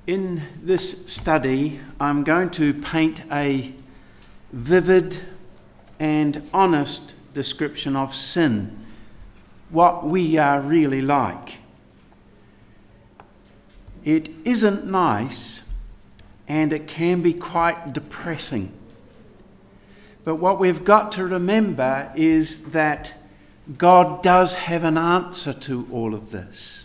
In this study, I'm going to paint a vivid and honest description of sin, what we are really like. It isn't nice, and it can be quite depressing. But what we've got to remember is that God does have an answer to all of this.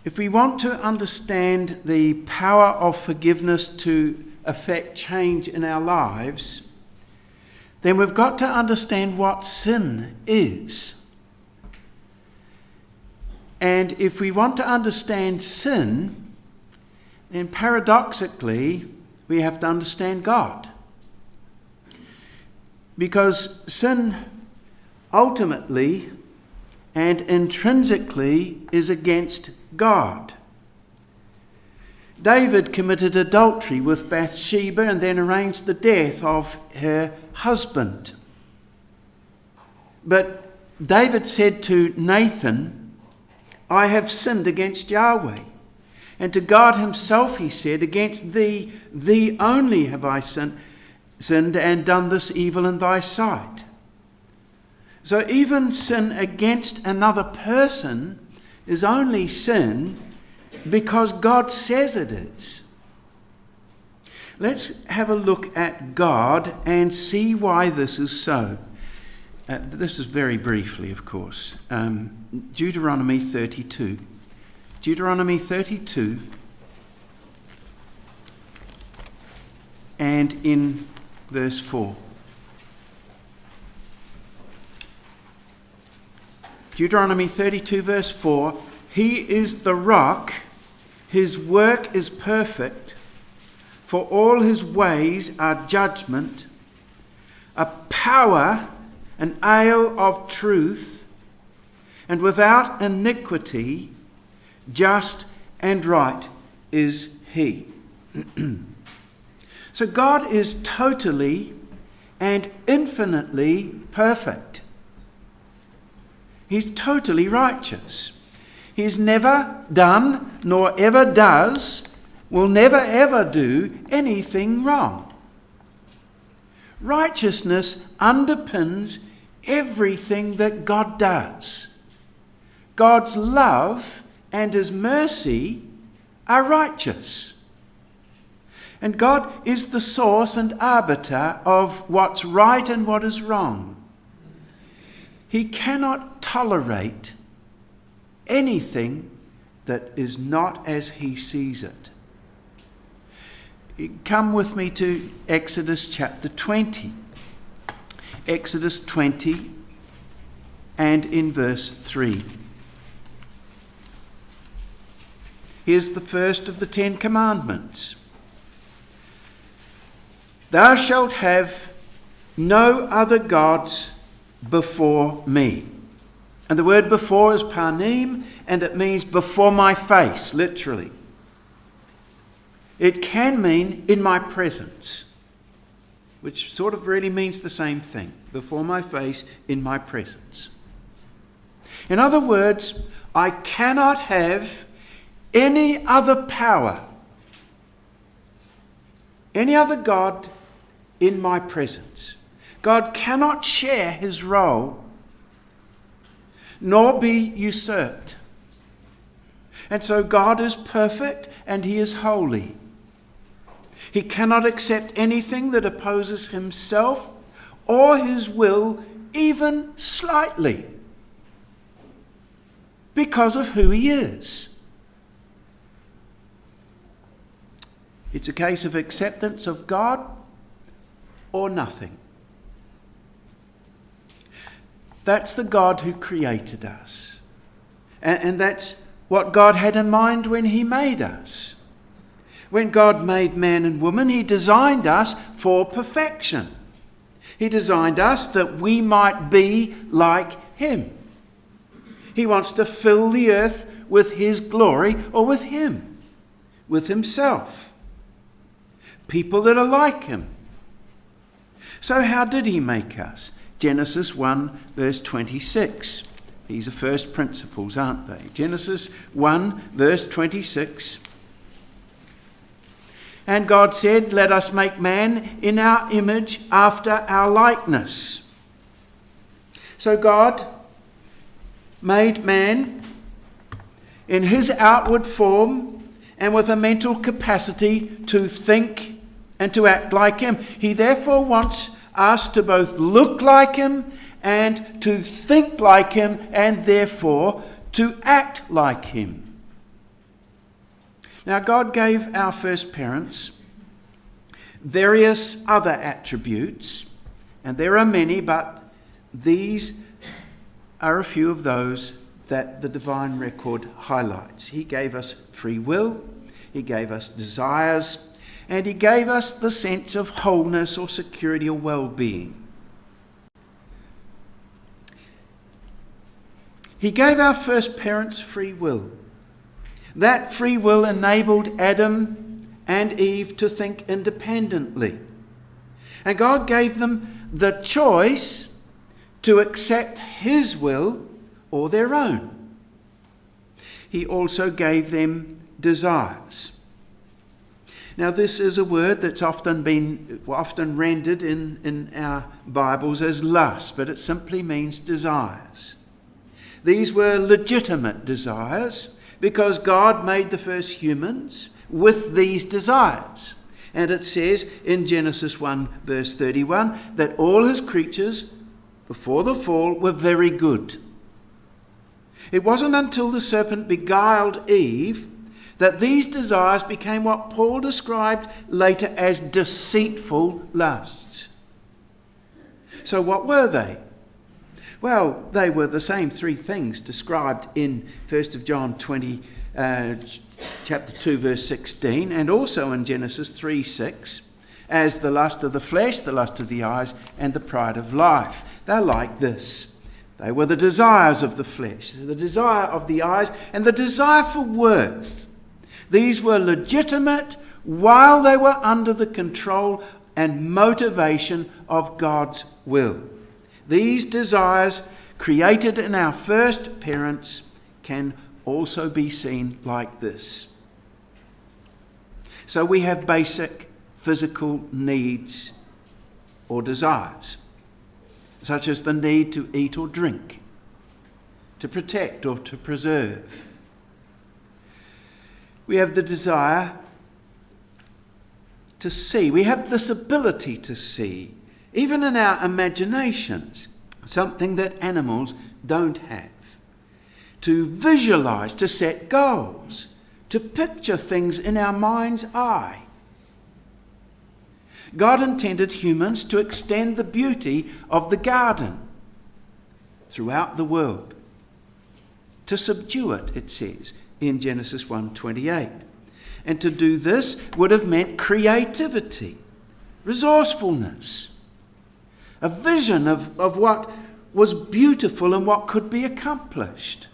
If we want to understand the power of forgiveness to affect change in our lives, then we've got to understand what sin is. And if we want to understand sin, then paradoxically, we have to understand God. Because sin ultimately and intrinsically is against God. David committed adultery with Bathsheba and then arranged the death of her husband. But David said to Nathan, "I have sinned against Yahweh." And to God himself he said, "Against thee only have I sinned and done this evil in thy sight." So even sin against another person is only sin because God says it is. Let's have a look at God and see why this is so. This is very briefly, of course. Deuteronomy 32. Deuteronomy 32 and in verse 4. Deuteronomy 32 verse 4, "He is the rock, his work is perfect, for all his ways are judgment, a power, an ale of truth, and without iniquity, just and right is he." So God is totally and infinitely perfect. He's totally righteous. He's never done, nor ever does, will never ever do anything wrong. Righteousness underpins everything that God does. God's love and his mercy are righteous. And God is the source and arbiter of what's right and what is wrong. He cannot tolerate anything that is not as he sees it. Come with me to Exodus chapter 20. Exodus 20 and in verse 3. Here's the first of the 10 Commandments. "Thou shalt have no other gods before me." And the word before is panim, and it means before my face, literally. It can mean in my presence, which sort of really means the same thing. Before my face, in my presence. In other words, I cannot have any other power, any other God in my presence. God cannot share his role, nor be usurped. And so God is perfect and he is holy. He cannot accept anything that opposes himself or his will, even slightly, because of who he is. It's a case of acceptance of God or nothing. That's the God who created us. And that's what God had in mind when he made us. When God made man and woman, he designed us for perfection. He designed us that we might be like him. He wants to fill the earth with his glory, or with him, with himself. People that are like him. So how did he make us? Genesis 1 verse 26. These are first principles, aren't they? Genesis 1, verse 26. And God said, "Let us make man in our image after our likeness." So God made man in his outward form and with a mental capacity to think and to act like him. He therefore wants us to both look like him and to think like him, and therefore to act like him. Now, God gave our first parents various other attributes, and there are many, but these are a few of those that the divine record highlights. He gave us free will, he gave us desires, and he gave us the sense of wholeness or security or well-being. He gave our first parents free will. That free will enabled Adam and Eve to think independently. And God gave them the choice to accept his will or their own. He also gave them desires. Now, this is a word that's often rendered in our Bibles as lust, but it simply means desires. These were legitimate desires because God made the first humans with these desires. And it says in Genesis 1 verse 31 that all his creatures before the fall were very good. It wasn't until the serpent beguiled Eve that these desires became what Paul described later as deceitful lusts. So what were they? Well, they were the same three things described in 1 John chapter 2, verse 16, and also in Genesis 3:6, as the lust of the flesh, the lust of the eyes, and the pride of life. They're like this. They were the desires of the flesh, the desire of the eyes, and the desire for worth. These were legitimate while they were under the control and motivation of God's will. These desires created in our first parents can also be seen like this. So we have basic physical needs or desires, such as the need to eat or drink, to protect or to preserve. We have the desire to see. We have this ability to see, even in our imaginations, something that animals don't have. To visualize, to set goals, to picture things in our mind's eye. God intended humans to extend the beauty of the garden throughout the world, to subdue it, it says in Genesis 1:28. And to do this would have meant creativity, resourcefulness, a vision of what was beautiful and what could be accomplished.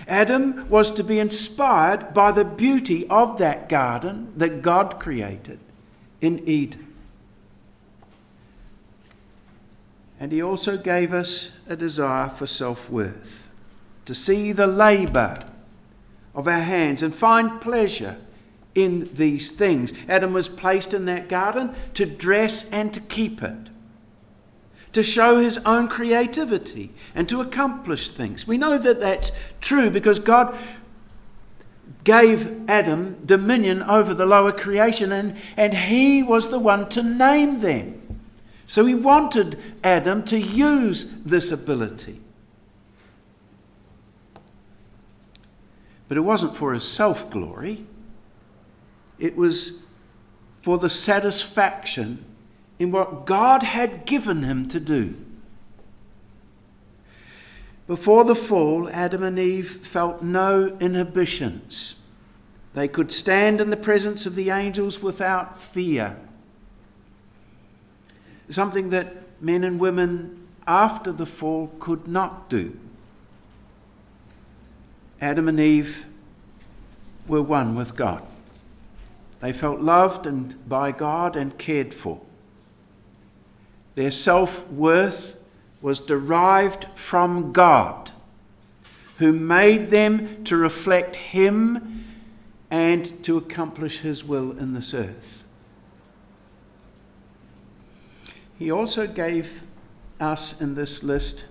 Adam was to be inspired by the beauty of that garden that God created in Eden. And he also gave us a desire for self-worth, to see the labour of our hands and find pleasure in these things. Adam was placed in that garden to dress and to keep it, to show his own creativity and to accomplish things. We know that that's true because God gave Adam dominion over the lower creation, and he was the one to name them. So he wanted Adam to use this ability. But it wasn't for his self-glory. It was for the satisfaction in what God had given him to do. Before the fall, Adam and Eve felt no inhibitions. They could stand in the presence of the angels without fear. Something that men and women after the fall could not do. Adam and Eve were one with God. They felt loved by God and cared for. Their self-worth was derived from God, who made them to reflect him and to accomplish his will in this earth. He also gave us in this list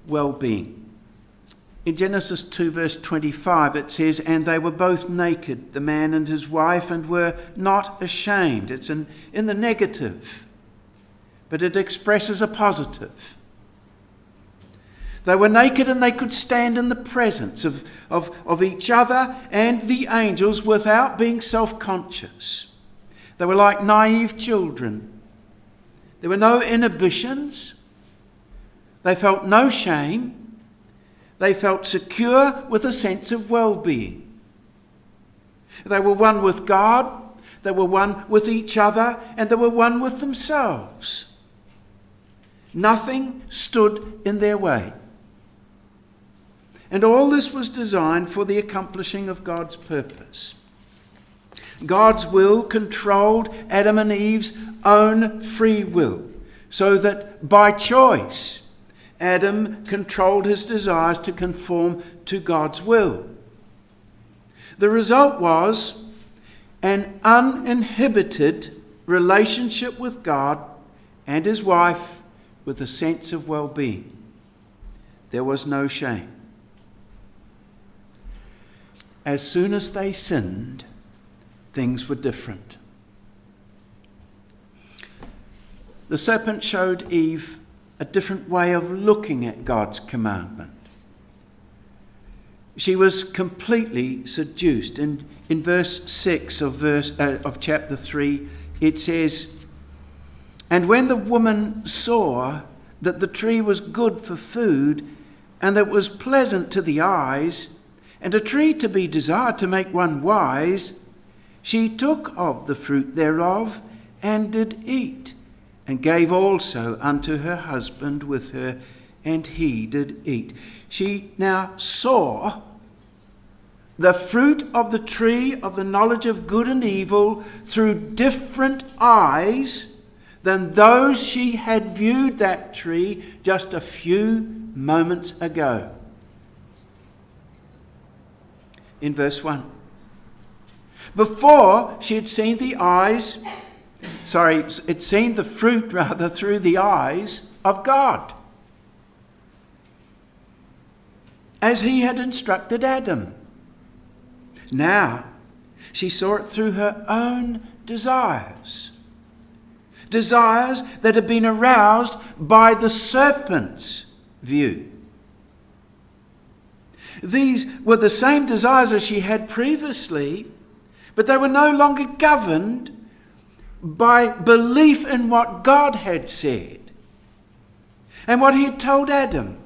well-being. In Genesis 2 verse 25 it says, "And they were both naked, the man and his wife, and were not ashamed." It's in the negative, but it expresses a positive. They were naked and they could stand in the presence of each other and the angels without being self-conscious. They were like naive children. There were no inhibitions. They felt no shame. They felt secure with a sense of well-being. They were one with God, they were one with each other, and they were one with themselves. Nothing stood in their way. And all this was designed for the accomplishing of God's purpose. God's will controlled Adam and Eve's own free will, so that by choice, Adam controlled his desires to conform to God's will. The result was an uninhibited relationship with God and his wife with a sense of well-being. There was no shame. As soon as they sinned, things were different. The serpent showed Eve a different way of looking at God's commandment. She was completely seduced. In verse 6 of chapter 3, it says, "And when the woman saw that the tree was good for food, and that it was pleasant to the eyes, and a tree to be desired to make one wise, she took of the fruit thereof, and did eat, and gave also unto her husband with her, and he did eat." She now saw the fruit of the tree of the knowledge of good and evil through different eyes than those she had viewed that tree just a few moments ago. In verse 1. Before she had seen the fruit through the eyes of God, as he had instructed Adam. Now she saw it through her own desires that had been aroused by the serpent's view. These were the same desires as she had previously, but they were no longer governed by belief in what God had said and what he had told Adam,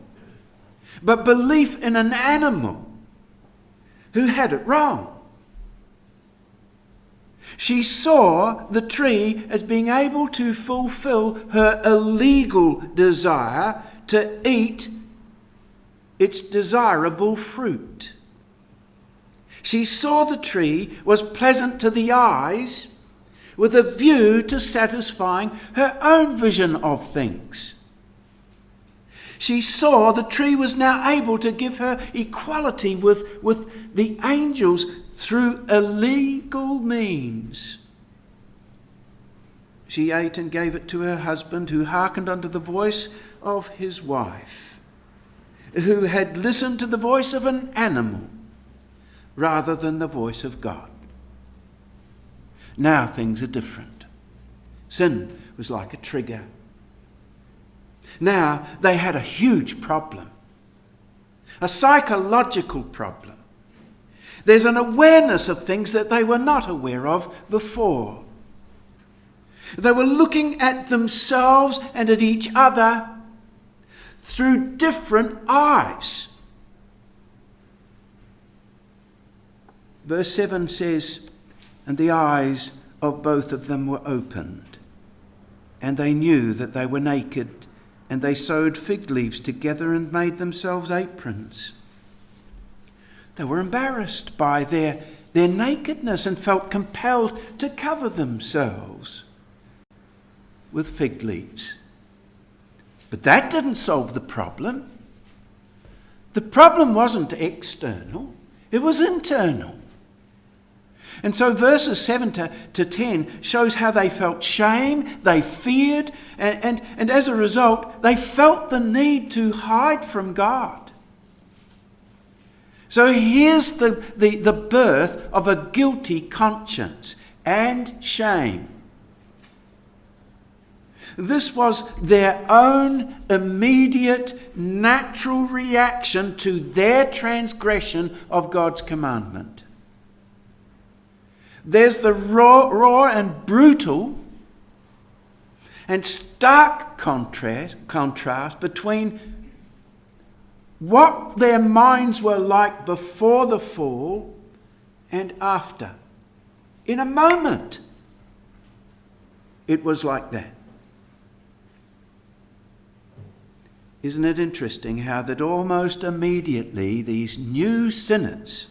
but belief in an animal who had it wrong. She saw the tree as being able to fulfill her illegal desire to eat its desirable fruit. She saw the tree was pleasant to the eyes with a view to satisfying her own vision of things. She saw the tree was now able to give her equality with the angels through illegal means. She ate and gave it to her husband, who hearkened unto the voice of his wife, who had listened to the voice of an animal rather than the voice of God. Now things are different. Sin was like a trigger. Now they had a huge problem, a psychological problem. There's an awareness of things that they were not aware of before. They were looking at themselves and at each other through different eyes. Verse 7 says, "And the eyes of both of them were opened, and they knew that they were naked, and they sewed fig leaves together and made themselves aprons." They were embarrassed by their nakedness and felt compelled to cover themselves. with fig leaves. But that didn't solve the problem. The problem wasn't external, it was internal. And so verses 7 to 10 shows how they felt shame, they feared, and as a result, they felt the need to hide from God. So here's the birth of a guilty conscience and shame. This was their own immediate, natural reaction to their transgression of God's commandment. There's the raw and brutal and stark contrast between what their minds were like before the fall and after. In a moment, it was like that. Isn't it interesting how that almost immediately these new sinners,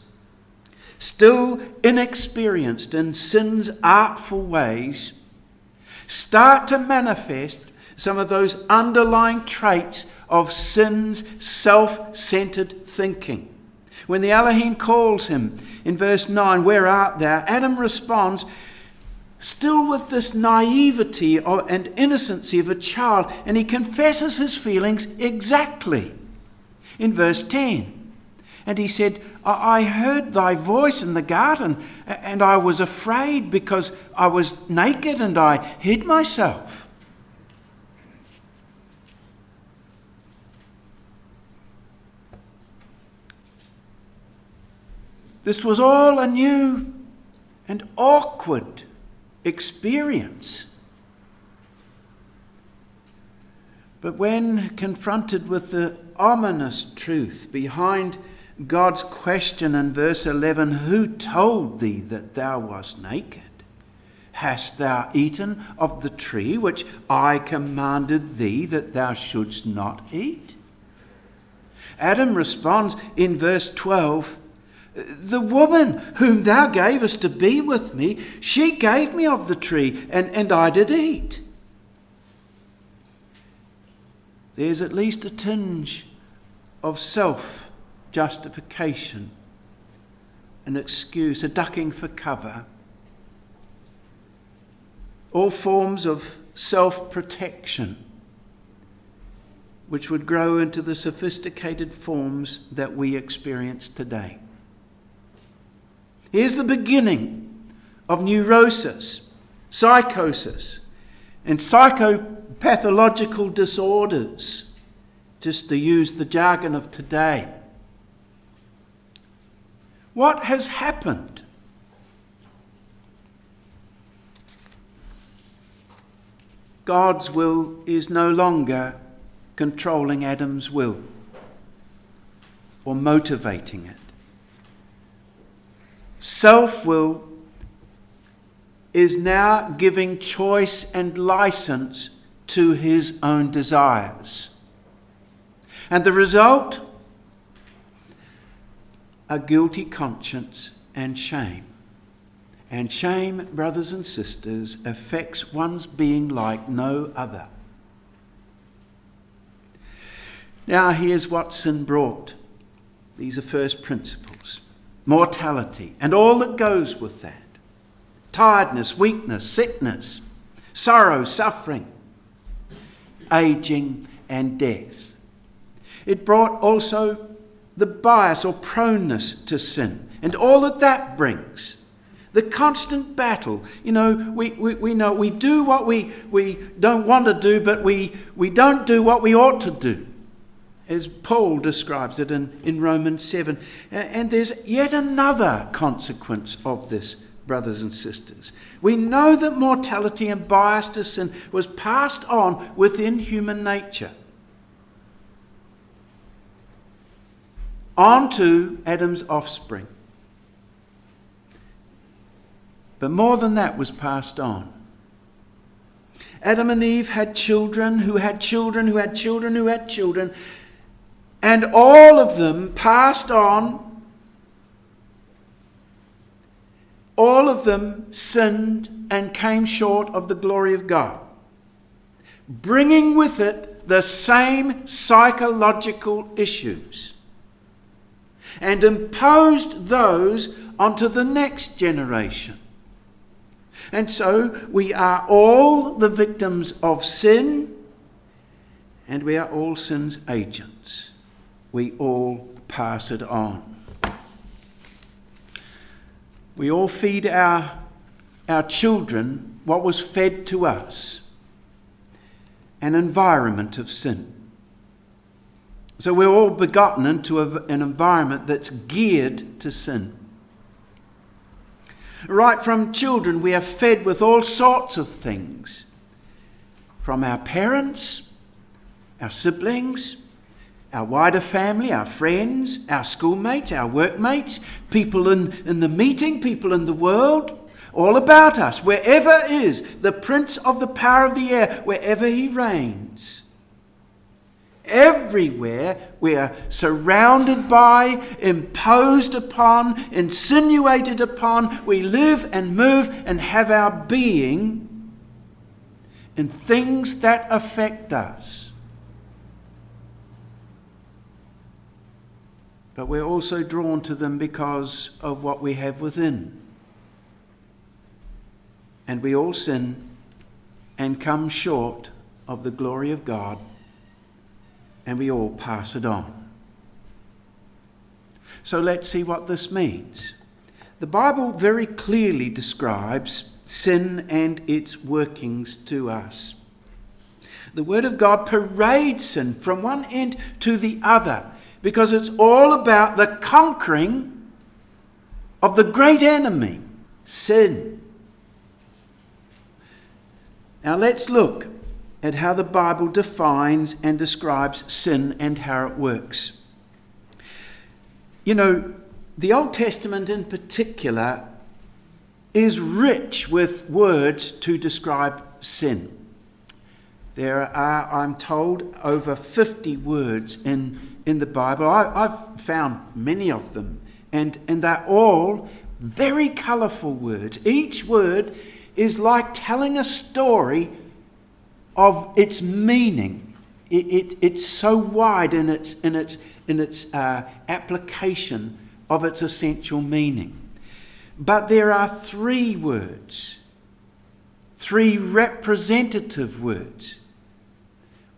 still inexperienced in sin's artful ways, start to manifest some of those underlying traits of sin's self-centered thinking. When the Elohim calls him in verse 9, "Where art thou?" Adam responds, still with this naivety and innocency of a child, and he confesses his feelings exactly. In verse 10, and he said, "I heard thy voice in the garden, and I was afraid because I was naked and I hid myself." This was all a new and awkward experience. But when confronted with the ominous truth behind God's question in verse 11, "Who told thee that thou wast naked? Hast thou eaten of the tree which I commanded thee that thou shouldst not eat?" Adam responds in verse 12, "The woman whom thou gavest to be with me, she gave me of the tree, and I did eat." There's at least a tinge of self-justification, an excuse, a ducking for cover. All forms of self-protection, which would grow into the sophisticated forms that we experience today. Here's the beginning of neurosis, psychosis, and psychopathological disorders, just to use the jargon of today. What has happened? God's will is no longer controlling Adam's will or motivating it. Self-will is now giving choice and license to his own desires. And the result? A guilty conscience and shame. And shame, brothers and sisters, affects one's being like no other. Now here's what sin brought. These are first principles. Mortality and all that goes with that. Tiredness, weakness, sickness, sorrow, suffering, aging and death. It brought also the bias or proneness to sin and all that brings. The constant battle. You know, we know we do what we don't want to do, but we don't do what we ought to do, as Paul describes it in Romans 7. And there's yet another consequence of this, brothers and sisters. We know that mortality and bias to sin was passed on within human nature onto Adam's offspring. But more than that was passed on. Adam and Eve had children who had children who had children who had children, and all of them passed on. All of them sinned and came short of the glory of God. bringing with it the same psychological issues, and imposed those onto the next generation. And so we are all the victims of sin, and we are all sin's agents. We all pass it on. We all feed our children what was fed to us, an environment of sin. So we're all begotten into an environment that's geared to sin. Right from children, we are fed with all sorts of things. From our parents, our siblings, our wider family, our friends, our schoolmates, our workmates, people in the meeting, people in the world, all about us, wherever is the prince of the power of the air, wherever he reigns. Everywhere we are surrounded by, imposed upon, insinuated upon, we live and move and have our being in things that affect us. But we're also drawn to them because of what we have within. And we all sin and come short of the glory of God, and we all pass it on. So let's see what this means. The Bible very clearly describes sin and its workings to us. The Word of God parades sin from one end to the other, because it's all about the conquering of the great enemy, sin. Now let's look at how the Bible defines and describes sin and how it works. You know, the Old Testament in particular is rich with words to describe sin. There are, I'm told, over 50 words in the Bible. I've found many of them, and they're all very colourful words. Each word is like telling a story of its meaning. It's so wide in its application of its essential meaning. But there are 3 words, 3 representative words.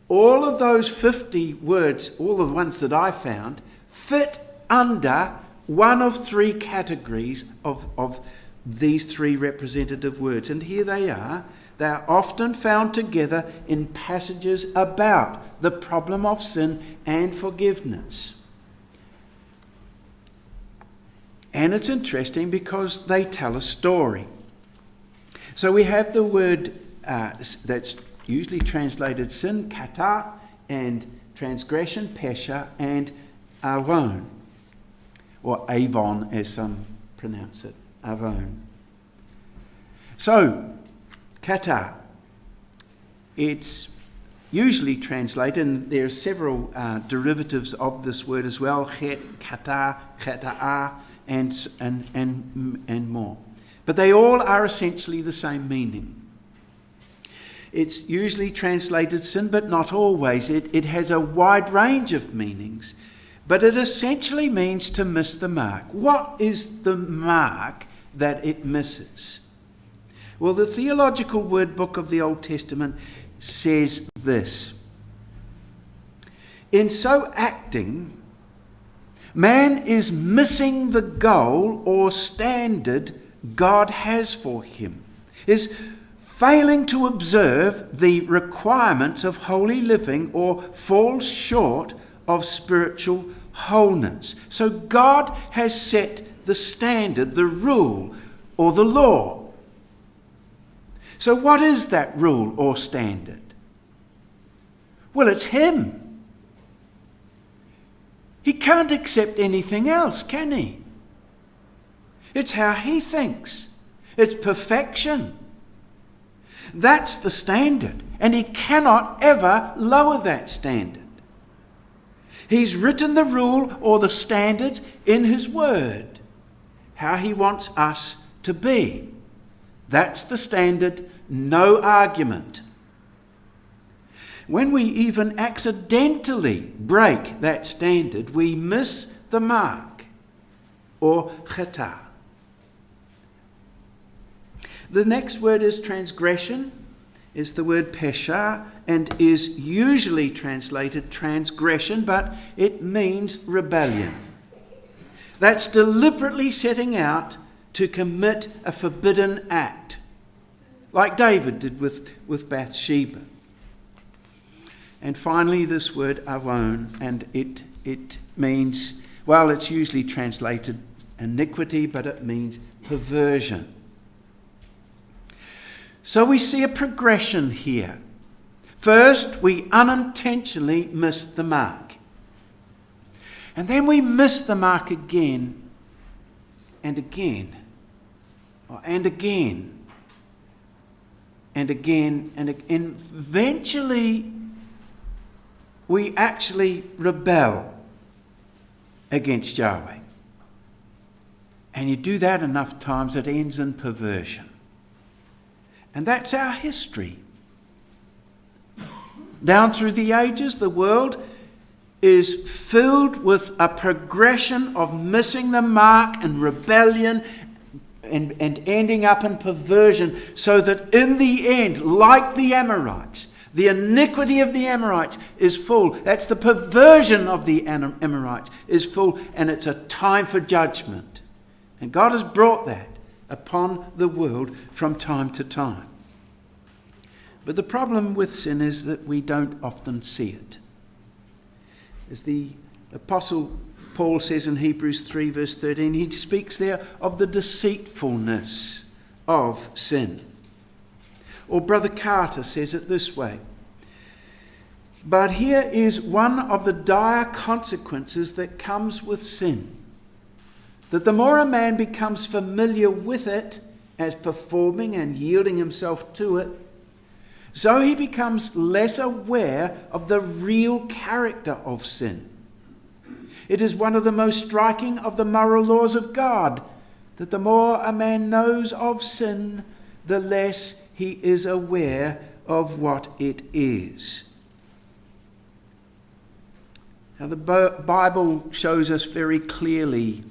All of those 50 words, all the ones that I found, fit under one of 3 categories of these 3 representative words. And here they are. They are often found together in passages about the problem of sin and forgiveness. And it's interesting because they tell a story. So we have the word that's usually translated sin, kata, and transgression, pesha, and avon, or avon as some pronounce it, avon. So, kata, it's usually translated, and there are several derivatives of this word as well, chet, kata, kata'a, and more. But they all are essentially the same meaning. It's usually translated sin, but not always. It has a wide range of meanings, but it essentially means to miss the mark. What is the mark that it misses? Well, the Theological Word Book of the Old Testament says this: in so acting, man is missing the goal or standard God has for him, is failing to observe the requirements of holy living, or falls short of spiritual wholeness. So God has set the standard, the rule, or the law. So what is that rule or standard? Well, it's Him. He can't accept anything else, can he? It's how He thinks. It's perfection. That's the standard, and He cannot ever lower that standard. He's written the rule or the standards in His Word, how He wants us to be. That's the standard, no argument. When we even accidentally break that standard, we miss the mark, or chata. The next word is transgression, is the word pesha, and is usually translated transgression, but it means rebellion. That's deliberately setting out to commit a forbidden act, like David did with Bathsheba. And finally, this word avon, and it means, well, it's usually translated iniquity, but it means perversion. So we see a progression here. First, we unintentionally miss the mark. And then we miss the mark again and again, and again and again, and eventually we actually rebel against Yahweh. And you do that enough times, it ends in perversion. And that's our history. Down through the ages, the world is filled with a progression of missing the mark and rebellion and ending up in perversion, so that in the end, like the Amorites, the iniquity of the Amorites is full. That's the perversion of the Amorites is full, and it's a time for judgment. And God has brought that upon the world from time to time. But the problem with sin is that we don't often see it. As the Apostle Paul says in Hebrews 3 verse 13, he speaks there of the deceitfulness of sin. Or Brother Carter says it this way: but here is one of the dire consequences that comes with sin, that the more a man becomes familiar with it as performing and yielding himself to it, so he becomes less aware of the real character of sin. It is one of the most striking of the moral laws of God, that the more a man knows of sin, the less he is aware of what it is. Now, the Bible shows us very clearly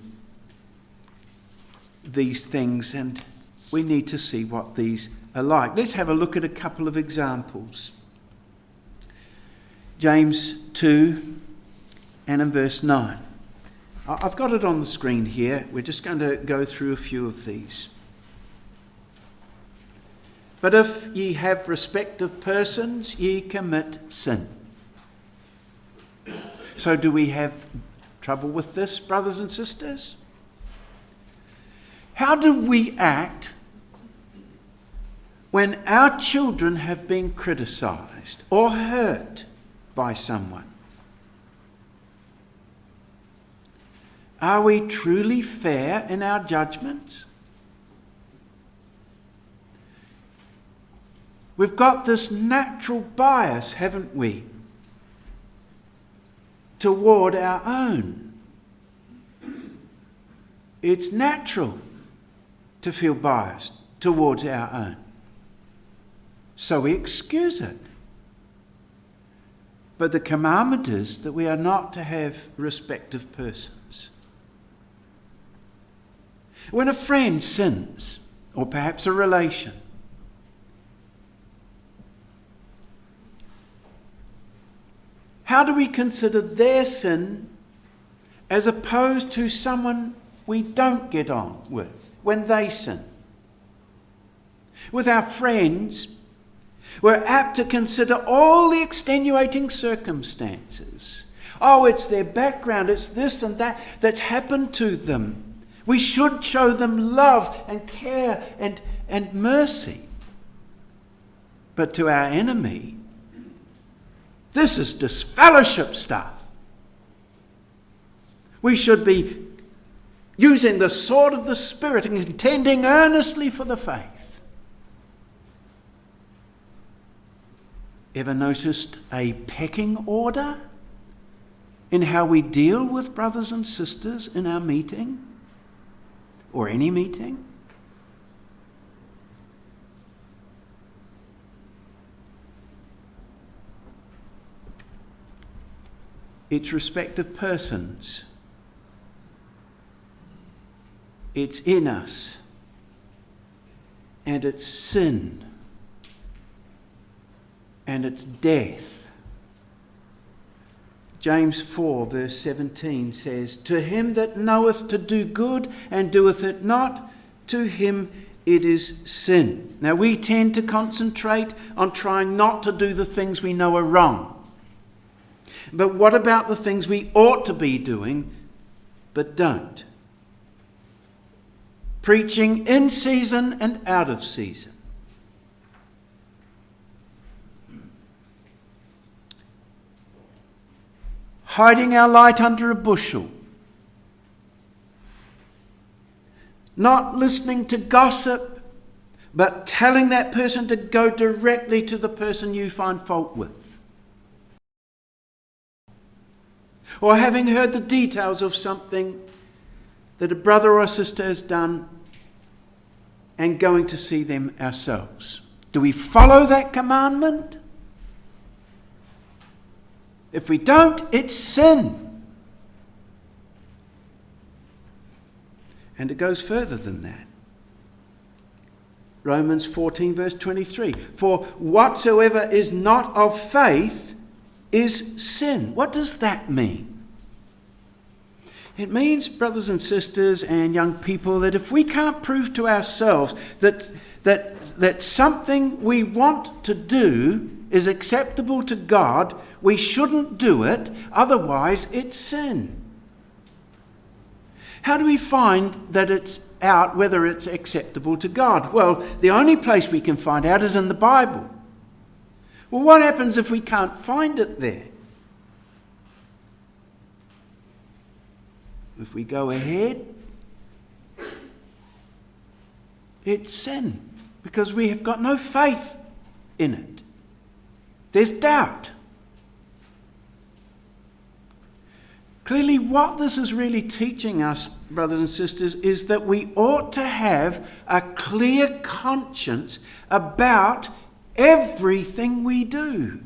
these things, and we need to see what these are like. Let's have a look at a couple of examples. James 2 and in verse 9. I've got it on the screen here. We're just going to go through a few of these. But if ye have respect of persons, ye commit sin. So do we have trouble with this, brothers and sisters? How do we act when our children have been criticized or hurt by someone? Are we truly fair in our judgments? We've got this natural bias, haven't we, toward our own. It's natural to feel biased towards our own. So we excuse it. But the commandment is that we are not to have respect of persons. When a friend sins, or perhaps a relation, how do we consider their sin as opposed to someone we don't get on with when they sin? With our friends, we're apt to consider all the extenuating circumstances. Oh, it's their background, it's this and that that's happened to them. We should show them love and care and mercy. But to our enemy, this is disfellowship stuff. We should be using the sword of the Spirit and contending earnestly for the faith. Ever noticed a pecking order in how we deal with brothers and sisters in our meeting or any meeting? It's respect of persons. It's in us. And it's sin. And it's death. James 4 verse 17 says, "To him that knoweth to do good and doeth it not, to him it is sin." Now we tend to concentrate on trying not to do the things we know are wrong. But what about the things we ought to be doing but don't? Preaching in season and out of season. Hiding our light under a bushel. Not listening to gossip, but telling that person to go directly to the person you find fault with. Or having heard the details of something that a brother or sister has done and going to see them ourselves. Do we follow that commandment? If we don't, it's sin. And it goes further than that. Romans 14 verse 23. "For whatsoever is not of faith is sin." What does that mean? It means, brothers and sisters and young people, that if we can't prove to ourselves that something we want to do is acceptable to God, we shouldn't do it, otherwise it's sin. How do we find that it's out whether it's acceptable to God? Well, the only place we can find out is in the Bible. Well, what happens if we can't find it there? If we go ahead, it's sin, because we have got no faith in it. There's doubt. Clearly, what this is really teaching us, brothers and sisters, is that we ought to have a clear conscience about everything we do.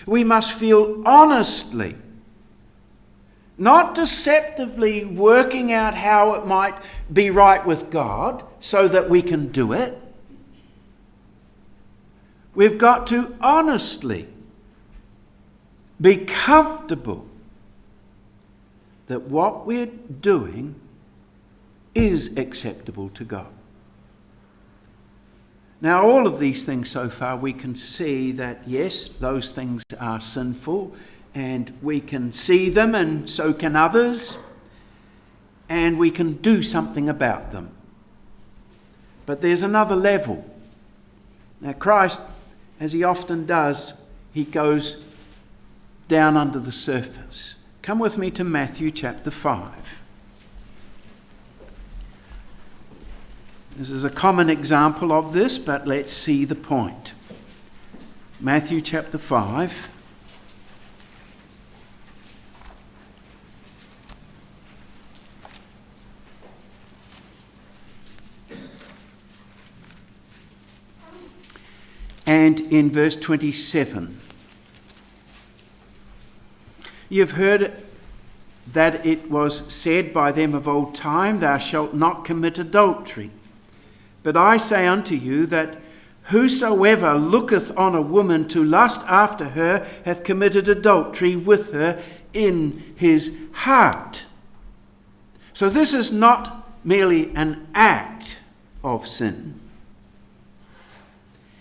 We must feel honestly, not deceptively working out how it might be right with God so that we can do it. We've got to honestly be comfortable that what we're doing is acceptable to God. Now, all of these things so far, we can see that, yes, those things are sinful, and we can see them, and so can others, and we can do something about them. But there's another level. Now, Christ, as he often does, he goes down under the surface. Come with me to Matthew chapter 5. This is a common example of this, but let's see the point. Matthew chapter 5. And in verse 27. "You've heard that it was said by them of old time, Thou shalt not commit adultery. But I say unto you that whosoever looketh on a woman to lust after her hath committed adultery with her in his heart." So this is not merely an act of sin.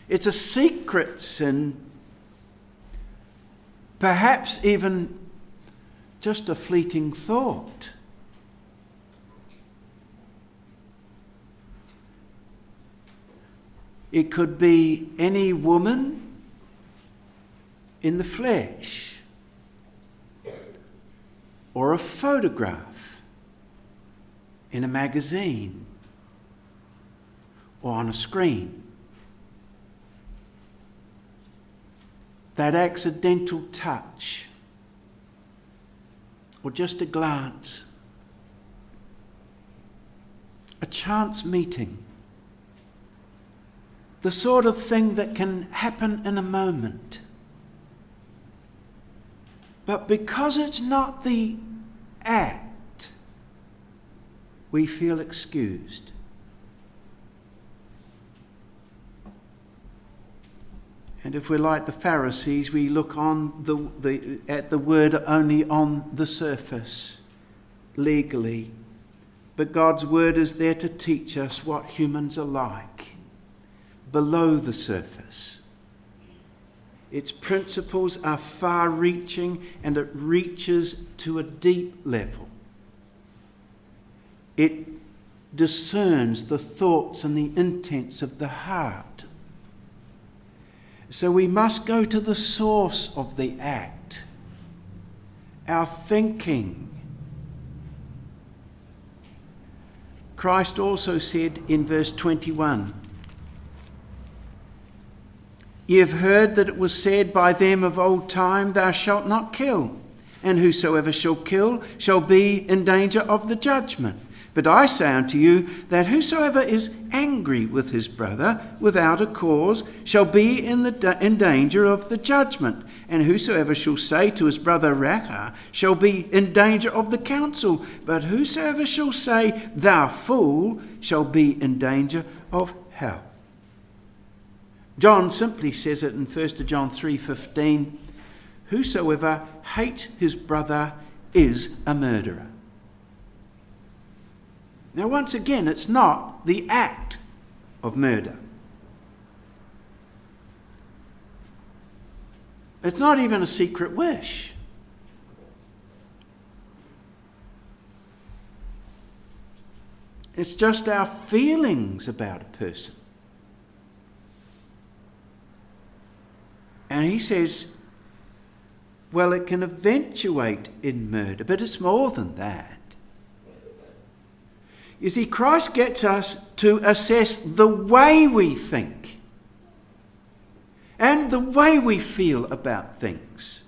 It's a secret sin, perhaps even just a fleeting thought. It could be any woman in the flesh, or a photograph in a magazine or on a screen. That accidental touch, or just a glance, a chance meeting, the sort of thing that can happen in a moment. But because it's not the act, we feel excused. And if we're like the Pharisees, we look on at the word only on the surface, legally. But God's word is there to teach us what humans are like, below the surface. Its principles are far-reaching, and it reaches to a deep level. It discerns the thoughts and the intents of the heart. So we must go to the source of the act, our thinking. Christ also said in verse 21, "Ye have heard that it was said by them of old time, Thou shalt not kill, and whosoever shall kill shall be in danger of the judgment. But I say unto you that whosoever is angry with his brother without a cause shall be in danger of the judgment. And whosoever shall say to his brother Raca shall be in danger of the council. But whosoever shall say, Thou fool, shall be in danger of hell." John simply says it in 1 John 3:15, "Whosoever hates his brother is a murderer." Now, once again, it's not the act of murder. It's not even a secret wish. It's just our feelings about a person. And he says, well, it can eventuate in murder, but it's more than that. You see, Christ gets us to assess the way we think and the way we feel about things.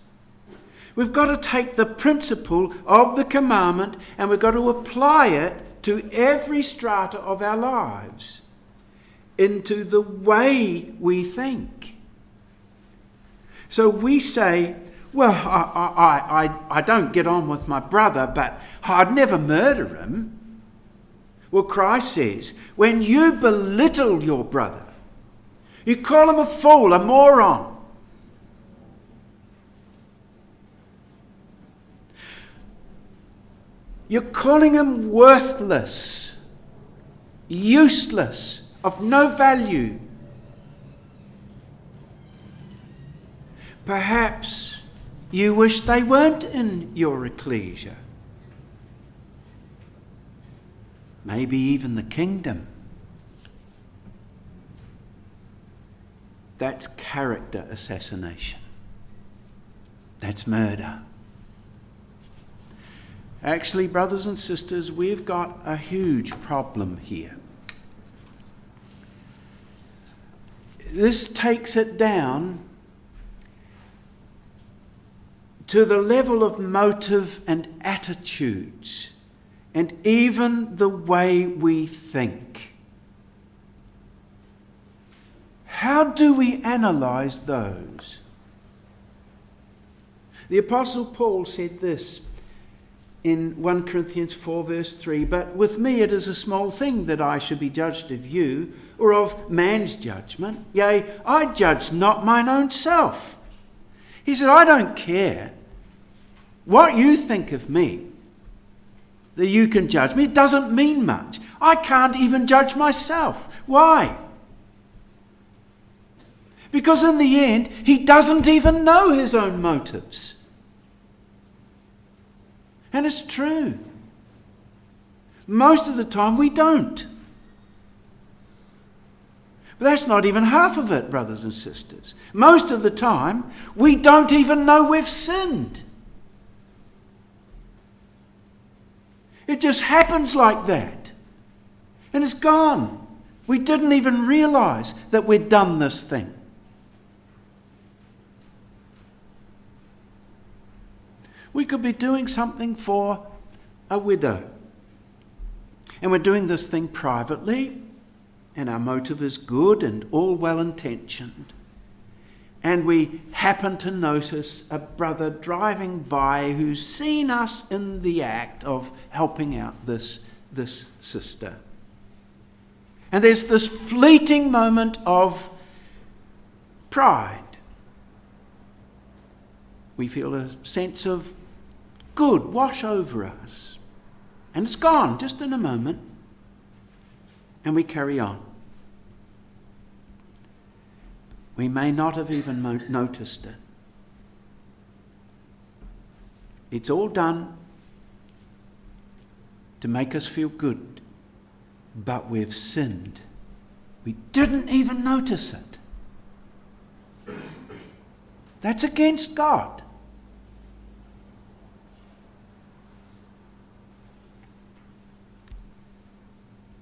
We've got to take the principle of the commandment and we've got to apply it to every strata of our lives, into the way we think. So we say, well, I don't get on with my brother, but I'd never murder him. Well, Christ says, when you belittle your brother, you call him a fool, a moron. You're calling him worthless, useless, of no value. Perhaps you wish they weren't in your ecclesia. Maybe even the kingdom. That's character assassination. That's murder. Actually, brothers and sisters, we've got a huge problem here. This takes it down to the level of motive and attitudes, and even the way we think. How do we analyse those? The Apostle Paul said this in 1 Corinthians 4 verse 3, "But with me it is a small thing that I should be judged of you, or of man's judgment. Yea, I judge not mine own self." He said, I don't care what you think of me, that you can judge me. It doesn't mean much. I can't even judge myself. Why? Because in the end, he doesn't even know his own motives. And it's true. Most of the time we don't. But that's not even half of it, brothers and sisters. Most of the time, we don't even know we've sinned. It just happens like that. And it's gone. We didn't even realise that we'd done this thing. We could be doing something for a widow. And we're doing this thing privately, and our motive is good and all well-intentioned. and we happen to notice a brother driving by who's seen us in the act of helping out this sister. And there's this fleeting moment of pride. We feel a sense of good wash over us. And it's gone just in a moment. And we carry on. We may not have even noticed it. It's all done to make us feel good. But we've sinned. We didn't even notice it. That's against God.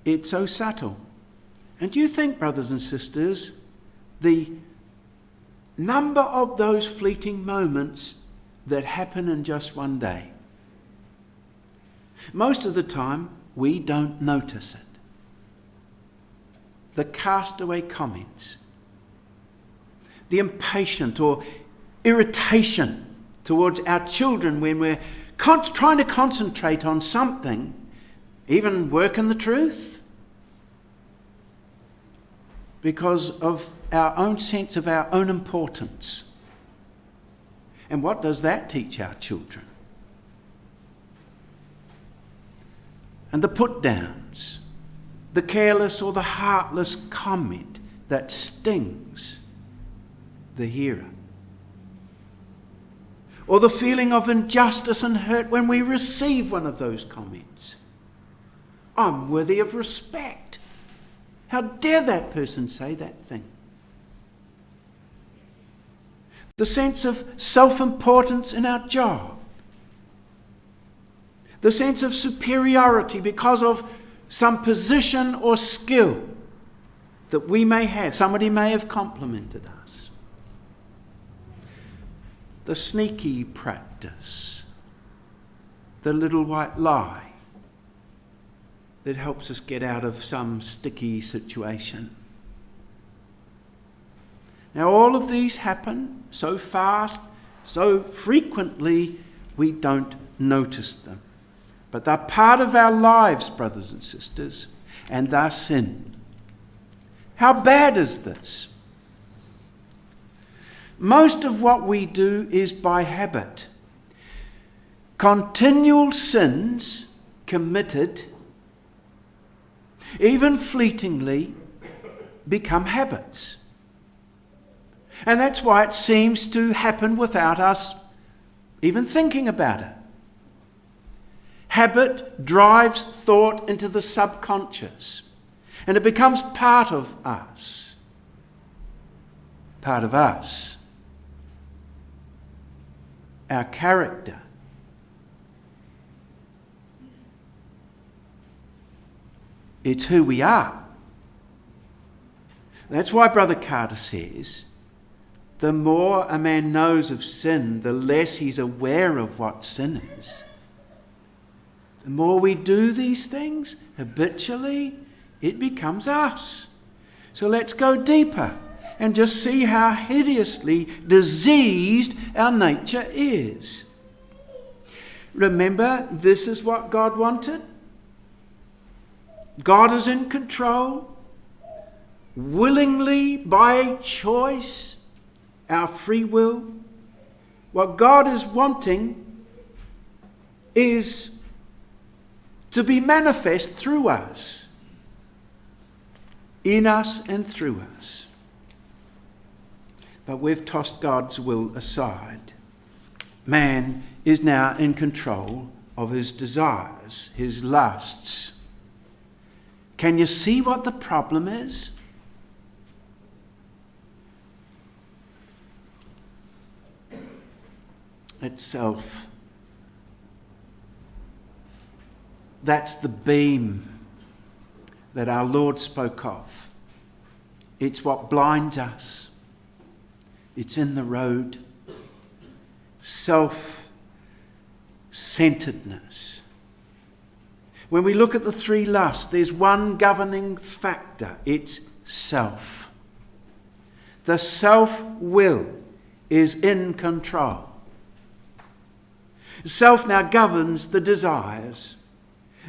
It's so subtle. And do you think, brothers and sisters, the number of those fleeting moments that happen in just one day, most of the time we don't notice it. The castaway comments, the impatient or irritation towards our children when we're trying to concentrate on something, even work in the truth, because of our own sense of our own importance. And what does that teach our children? And the put-downs, the careless or the heartless comment that stings the hearer. Or the feeling of injustice and hurt when we receive one of those comments. I'm worthy of respect. How dare that person say that thing? The sense of self-importance in our job. The sense of superiority because of some position or skill that we may have. Somebody may have complimented us. The sneaky practice. The little white lie that helps us get out of some sticky situation. Now, all of these happen so fast, so frequently, we don't notice them. But they're part of our lives, brothers and sisters, and they're sin. How bad is this? Most of what we do is by habit. Continual sins committed, even fleetingly, become habits. And that's why it seems to happen without us even thinking about it. Habit drives thought into the subconscious, and it becomes part of us. Part of us. Our character. It's who we are. That's why Brother Carter says, the more a man knows of sin, the less he's aware of what sin is. The more we do these things habitually, it becomes us. So let's go deeper and just see how hideously diseased our nature is. Remember, this is what God wanted. God is in control, willingly, by choice, our free will. What God is wanting is to be manifest through us, in us and through us. But we've tossed God's will aside. Man is now in control of his desires, his lusts. Can you see what the problem is? It's self. That's the beam that our Lord spoke of. It's what blinds us. It's in the road. Self-centeredness. When we look at the three lusts, there's one governing factor. It's self. the self-will is in control. Self now governs the desires,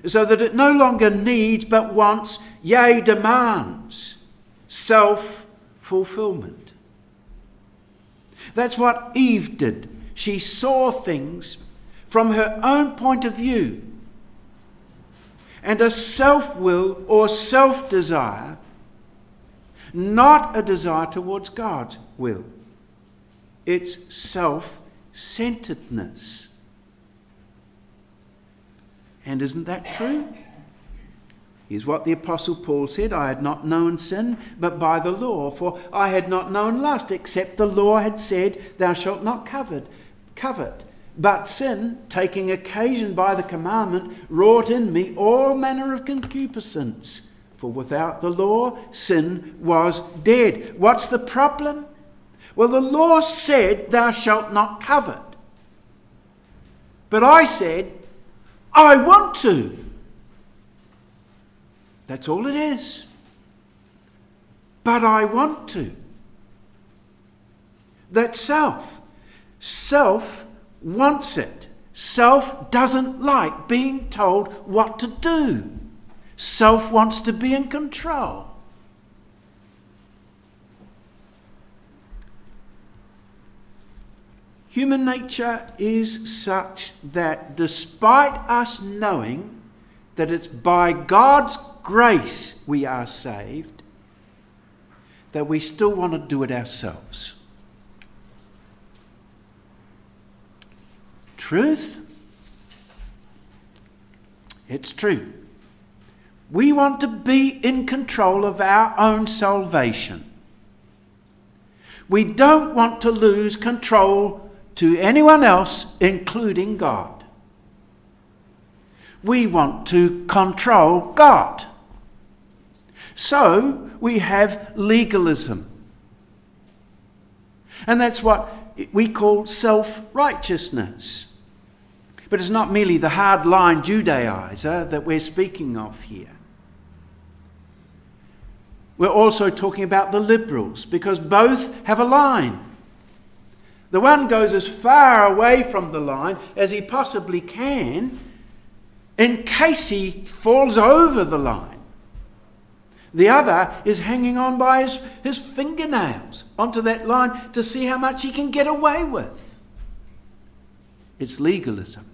so that it no longer needs but wants, yea, demands self-fulfillment. That's what Eve did. She saw things from her own point of view. And a self-will or self-desire, not a desire towards God's will. It's self-centeredness. And isn't that true? Here's what the Apostle Paul said, I had not known sin, but by the law, for I had not known lust, except the law had said, thou shalt not covet. But sin, taking occasion by the commandment, wrought in me all manner of concupiscence. For without the law, sin was dead. What's the problem? Well, the law said, thou shalt not covet. But I said, I want to. That's all it is. But I want to. That's self. Self wants it. Self doesn't like being told what to do. Self wants to be in control. Human nature is such that despite us knowing that it's by God's grace we are saved, that we still want to do it ourselves. Truth? It's true. We want to be in control of our own salvation. We don't want to lose control to anyone else, including God. We want to control God. So we have legalism. And that's what we call self-righteousness. But it's not merely the hard-line Judaizer that we're speaking of here. We're also talking about the liberals, because both have a line. The one goes as far away from the line as he possibly can in case he falls over the line. The other is hanging on by his fingernails onto that line to see how much he can get away with. It's legalism.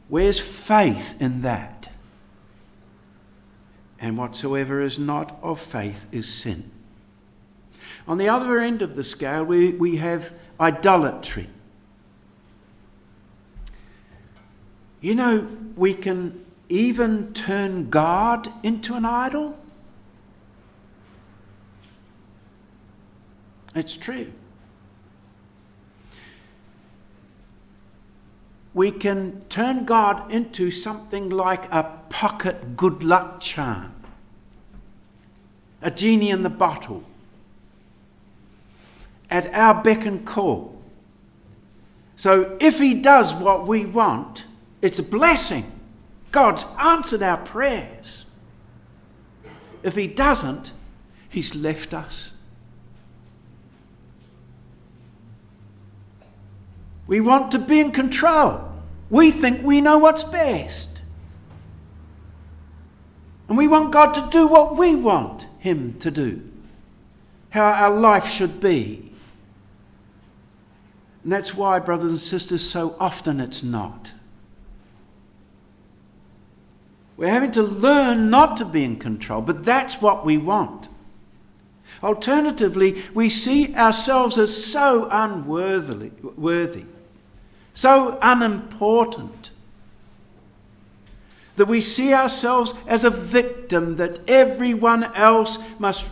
Where's faith in that? And whatsoever is not of faith is sin. On the other end of the scale, we have idolatry. You know, we can even turn God into an idol. It's true. We can turn God into something like a pocket good luck charm, a genie in the bottle, at our beck and call. So if he does what we want, it's a blessing. God's answered our prayers. If he doesn't, he's left us. We want to be in control. We think we know what's best. And we want God to do what we want him to do, how our life should be. And that's why, brothers and sisters, so often it's not. We're having to learn not to be in control, but that's what we want. Alternatively, we see ourselves as so unworthy, so unimportant, that we see ourselves as a victim that everyone else must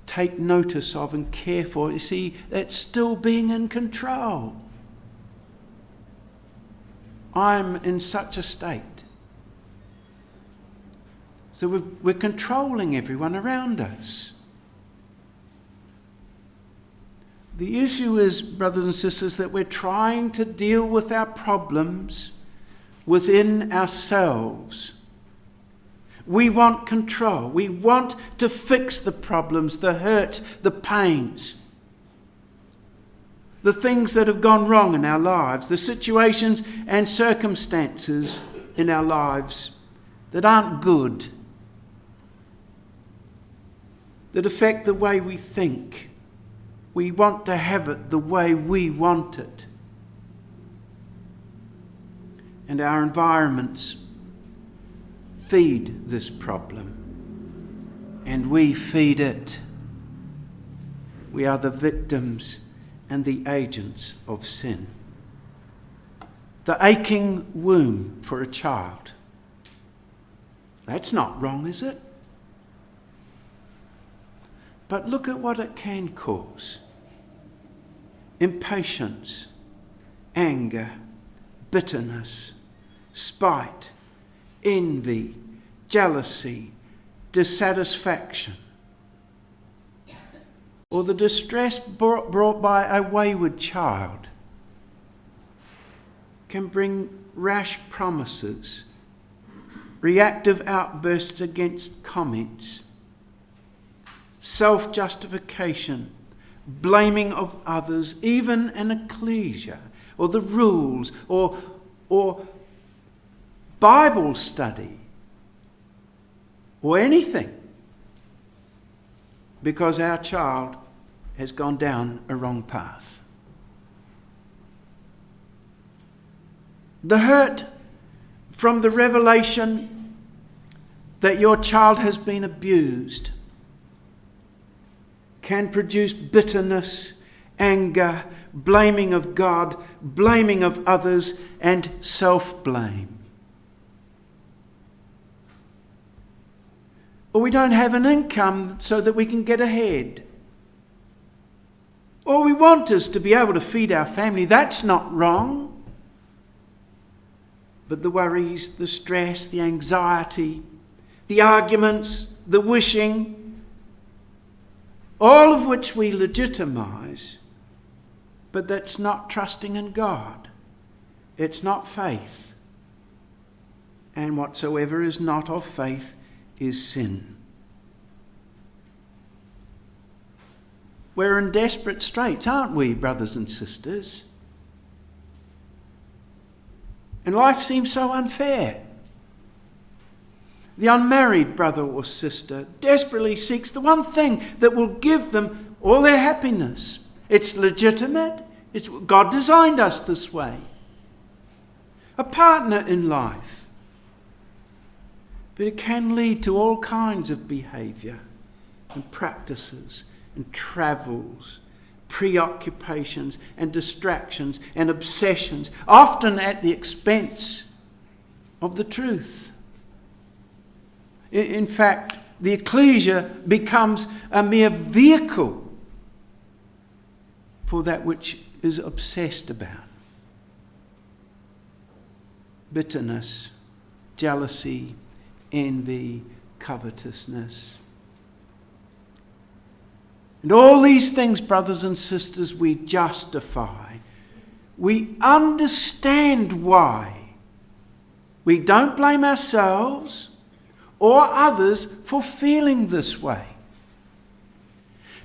take notice of and care for. You see, that's still being in control. I'm in such a state. So we're controlling everyone around us. The issue is, brothers and sisters, that we're trying to deal with our problems within ourselves We want control. We want to fix the problems, the hurts, the pains, the things that have gone wrong in our lives, the situations and circumstances in our lives that aren't good, that affect the way we think. We want to have it the way we want it. And our environments feed this problem, and we feed it. We are the victims and the agents of sin. The aching womb for a child. That's not wrong, is it? But look at what it can cause. Impatience, anger, bitterness, spite, envy, jealousy, dissatisfaction, or the distress brought by a wayward child can bring rash promises, reactive outbursts against comments, self-justification, blaming of others, even an ecclesia, or the rules, or Bible study, or anything, because our child has gone down a wrong path. The hurt from the revelation that your child has been abused can produce bitterness, anger, blaming of God, blaming of others, and self-blame. Or we don't have an income so that we can get ahead. Or we want us to be able to feed our family. That's not wrong. But the worries, the stress, the anxiety, the arguments, the wishing, all of which we legitimize, but that's not trusting in God. It's not faith. And whatsoever is not of faith is sin. We're in desperate straits, aren't we, brothers and sisters? And life seems so unfair. The unmarried brother or sister desperately seeks the one thing that will give them all their happiness. It's legitimate. God designed us this way. A partner in life. But it can lead to all kinds of behaviour and practices and travels, preoccupations and distractions and obsessions, often at the expense of the truth. In fact, the ecclesia becomes a mere vehicle for that which is obsessed about. Bitterness, jealousy, envy, covetousness. And all these things, brothers and sisters, we justify. We understand why. We don't blame ourselves or others for feeling this way,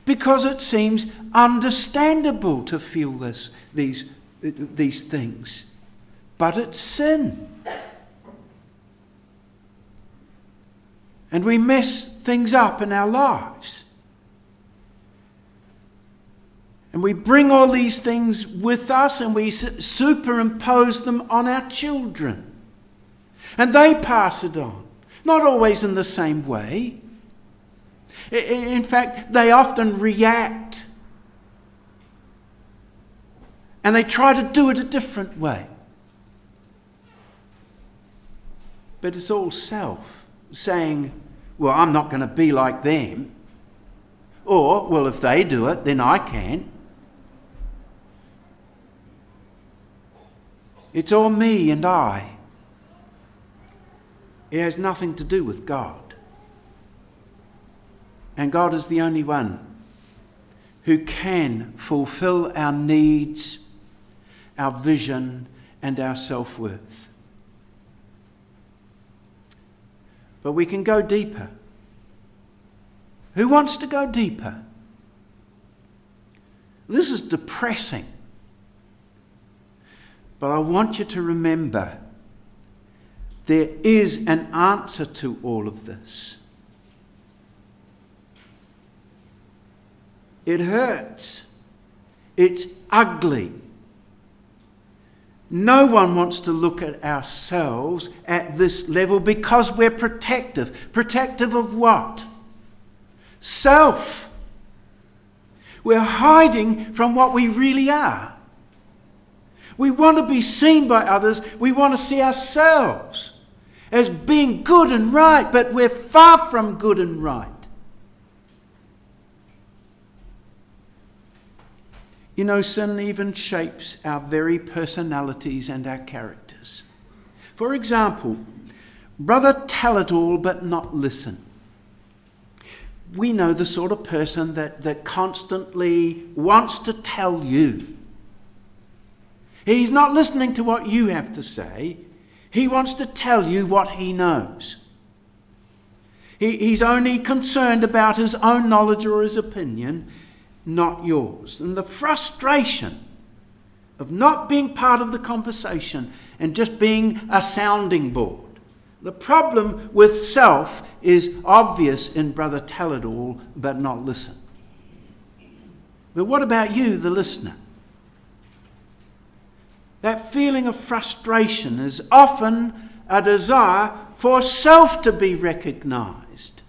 because it seems understandable to feel these things. But it's sin. And we mess things up in our lives. And we bring all these things with us and we superimpose them on our children. And they pass it on. Not always in the same way. In fact, they often react. And they try to do it a different way. But it's all self, saying, well, I'm not going to be like them. Or, well, if they do it, then I can. It's all me and I. It has nothing to do with God. And God is the only one who can fulfill our needs, our vision, and our self-worth. But we can go deeper. Who wants to go deeper? This is depressing. But I want you to remember there is an answer to all of this. It hurts. It's ugly. No one wants to look at ourselves at this level because we're protective. Protective of what? Self. We're hiding from what we really are. We want to be seen by others. We want to see ourselves as being good and right, but we're far from good and right. You know, sin even shapes our very personalities and our characters. For example, brother tell it all but not listen. We know the sort of person that constantly wants to tell you. He's not listening to what you have to say. He wants to tell you what he knows. He's only concerned about his own knowledge or his opinion, not yours. And the frustration of not being part of the conversation and just being a sounding board. The problem with self is obvious in brother tell it all but not listen. But what about you, the listener? That feeling of frustration is often a desire for self to be recognized.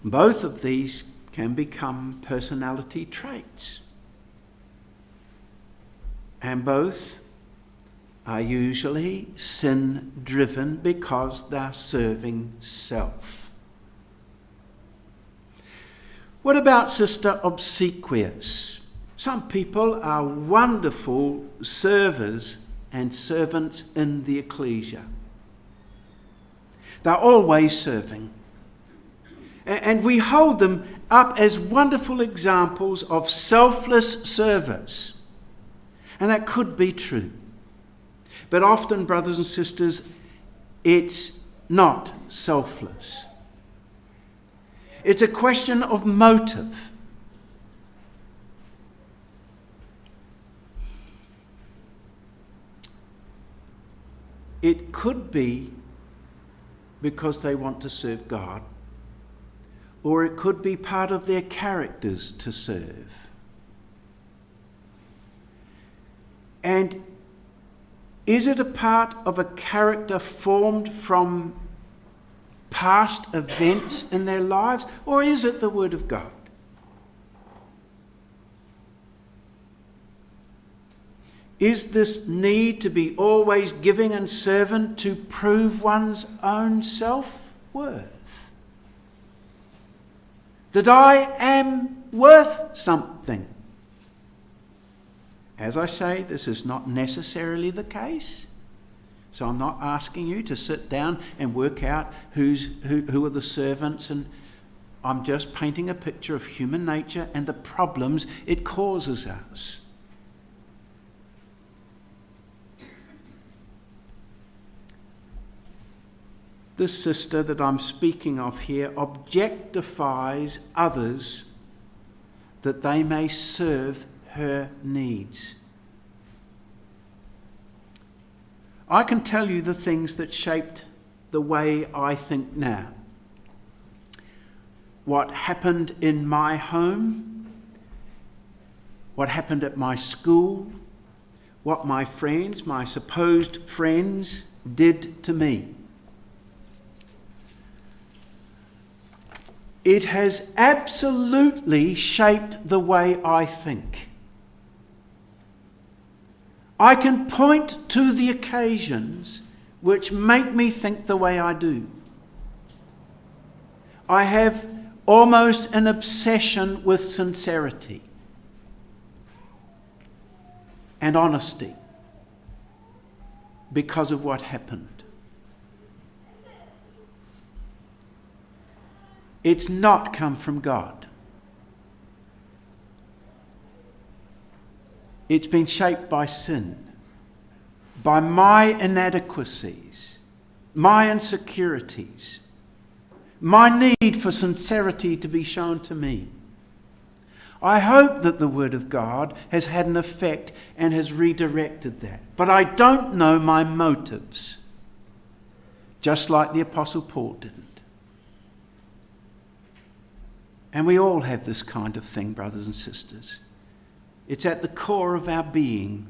Both of these can become personality traits. And both are usually sin-driven because they're serving self. What about Sister Obsequious? Some people are wonderful servers and servants in the ecclesia. They're always serving. And we hold them up as wonderful examples of selfless service. And that could be true. But often, brothers and sisters, it's not selfless. It's a question of motive. It could be because they want to serve God, or it could be part of their characters to serve. And is it a part of a character formed from past events in their lives, or is it the Word of God? Is this need to be always giving and servant to prove one's own self-worth? That I am worth something. As I say, this is not necessarily the case. So I'm not asking you to sit down and work out who are the servants, and I'm just painting a picture of human nature and the problems it causes us. This sister that I'm speaking of here objectifies others that they may serve her needs. I can tell you the things that shaped the way I think now. What happened in my home, what happened at my school, what my friends, my supposed friends, did to me. It has absolutely shaped the way I think. I can point to the occasions which make me think the way I do. I have almost an obsession with sincerity and honesty because of what happened. It's not come from God. It's been shaped by sin. by my inadequacies, my insecurities, my need for sincerity to be shown to me. I hope that the Word of God has had an effect and has redirected that. But I don't know my motives, just like the Apostle Paul didn't. And we all have this kind of thing, brothers and sisters. It's at the core of our being.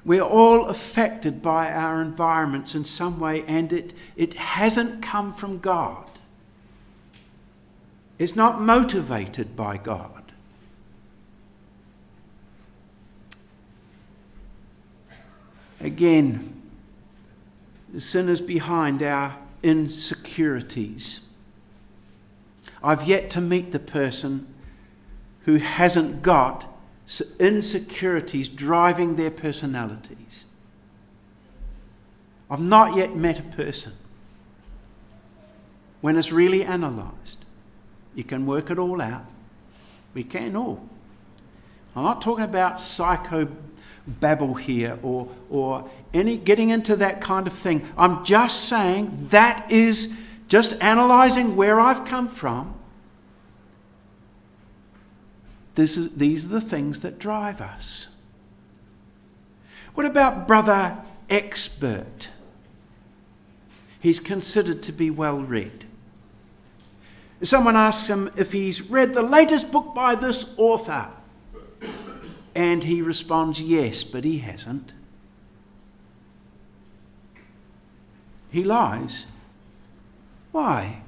We're all affected by our environments in some way, and it hasn't come from God. It's not motivated by God. Again, the sin is behind our insecurities. I've yet to meet the person who hasn't got insecurities driving their personalities. I've not yet met a person. When it's really analysed, you can work it all out. We can all. I'm not talking about psychobabble here or any getting into that kind of thing. I'm just saying that is just analysing where I've come from. These are the things that drive us. What about Brother Expert? He's considered to be well read. Someone asks him if he's read the latest book by this author. And he responds, yes, but he hasn't. He lies. Why?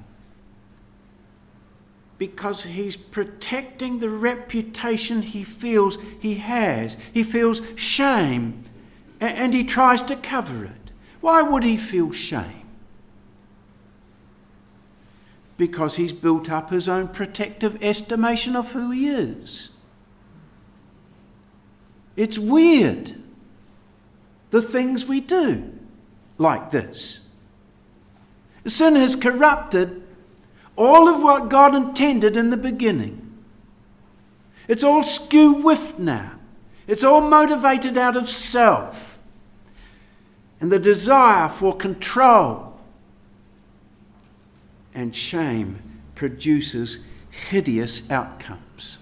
Because he's protecting the reputation he feels he has. He feels shame, and he tries to cover it. Why would he feel shame? Because he's built up his own protective estimation of who he is. It's weird, the things we do like this. Sin has corrupted all of what God intended in the beginning. It's all skew-whiffed now. It's all motivated out of self and the desire for control. And shame produces hideous outcomes.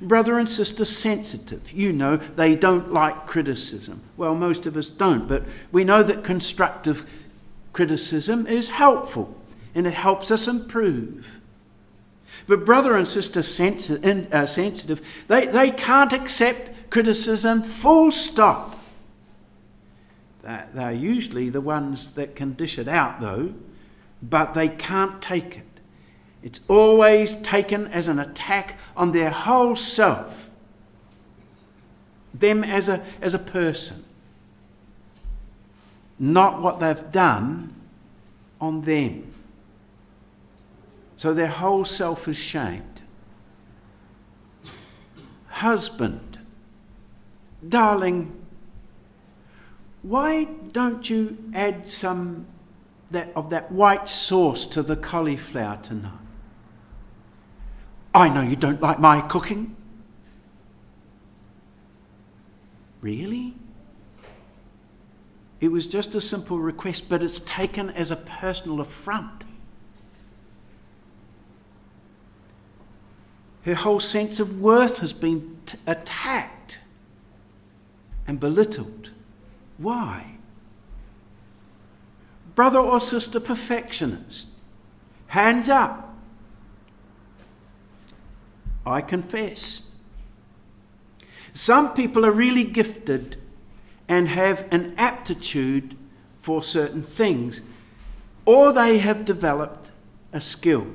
Brother and sister sensitive, you know they don't like criticism. Well, most of us don't, but we know that constructive criticism is helpful and it helps us improve. But brother and sister sensitive, they can't accept criticism full stop. They're usually the ones that can dish it out though, but they can't take it. It's always taken as an attack on their whole self, them as a person, not what they've done on them. So their whole self is shamed. Husband, darling, why don't you add some of that white sauce to the cauliflower tonight? I know you don't like my cooking. Really? It was just a simple request, but it's taken as a personal affront. Her whole sense of worth has been attacked and belittled. Why? Brother or sister perfectionist, hands up. I confess. Some people are really gifted and have an aptitude for certain things, or they have developed a skill.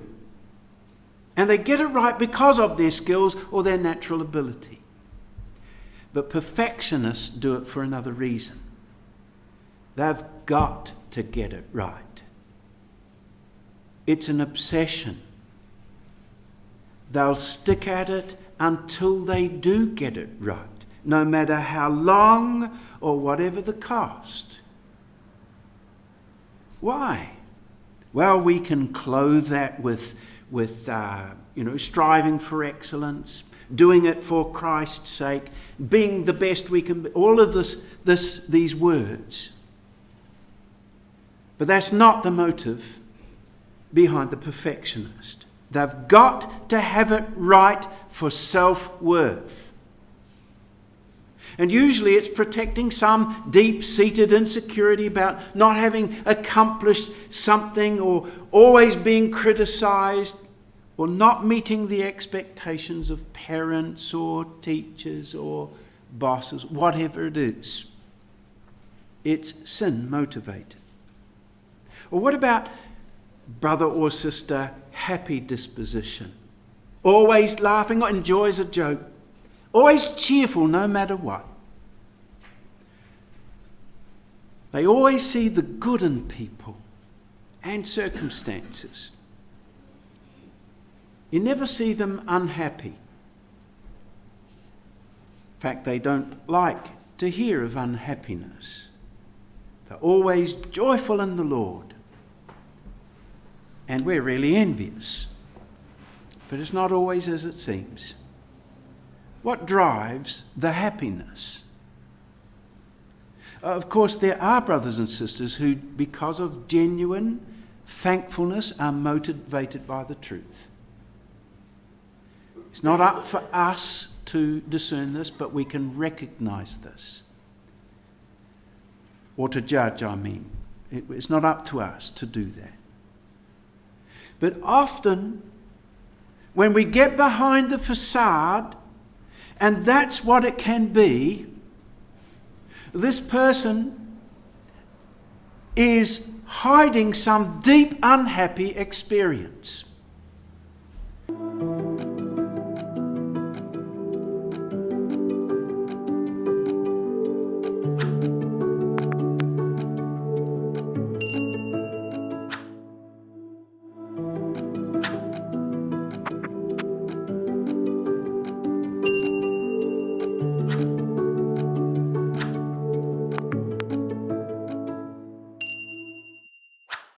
And they get it right because of their skills or their natural ability. But perfectionists do it for another reason. They've got to get it right. It's an obsession. They'll stick at it until they do get it right, no matter how long or whatever the cost. Why? Well, we can clothe that with striving for excellence, doing it for Christ's sake, being the best we can be, all of these words. But that's not the motive behind the perfectionist. They've got to have it right for self-worth. And usually it's protecting some deep-seated insecurity about not having accomplished something, or always being criticised, or not meeting the expectations of parents or teachers or bosses, whatever it is. It's sin motivated. Or what about brother or sister happy disposition? Always laughing, or enjoys a joke. Always cheerful no matter what. They always see the good in people and circumstances. You never see them unhappy. In fact, they don't like to hear of unhappiness. They're always joyful in the Lord. And we're really envious. But it's not always as it seems. What drives the happiness? Of course, there are brothers and sisters who, because of genuine thankfulness, are motivated by the truth. It's not up for us to discern this, but we can recognize this. Or to judge, I mean. It's not up to us to do that. But often, when we get behind the facade, and that's what it can be, this person is hiding some deep unhappy experience.